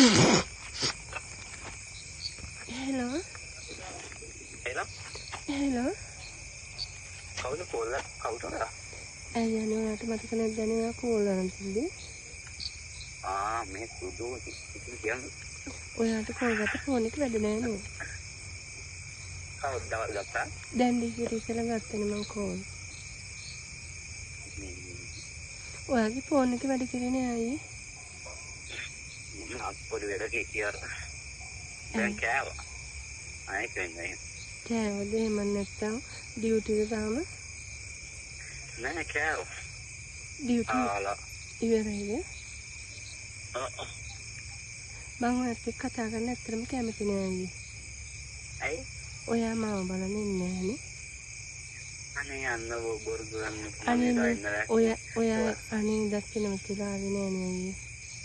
Hello. Hello. Hello. කවුද call කවුද? අයියෝ නෝනාට මතක නැද්ද නේ කෝල් කරන් තිබ්බේ? මේ සුදු ඉතින් කියන්නේ. ඔයාට කෝල් ගත්ත ෆෝන් එක වැඩ නෑ නේ. කවුද දවල් ගත්තා? දැන් ඩිගිට ඉස්සෙල්ලා ගත්තනේ මං කෝල්. ඔයාගේ ෆෝන් එක වැඩ කරේ නෑ අයියේ. අප්පොඩි වැඩේ කියලා. දැන් කෑවා. ආයෙත් වෙන්නේ. කෑවද එහෙම නැත්තම් ඩියුටි එක තාම? නෑ කෑවා. ඩියුටි ඉවරයිද? මං ඔයත් එක්ක කතා කරන්න ඇත්තටම කැමති නෑ අයියේ. ඇයි? ඔයා මාව බලන්න ඉන්නේ නෑනේ. අනේ අන්න බොරු ගන්න. අනේ ඔයා අනේ දැක්කේ නැතිලා ආවේ නෑනේ අයියේ.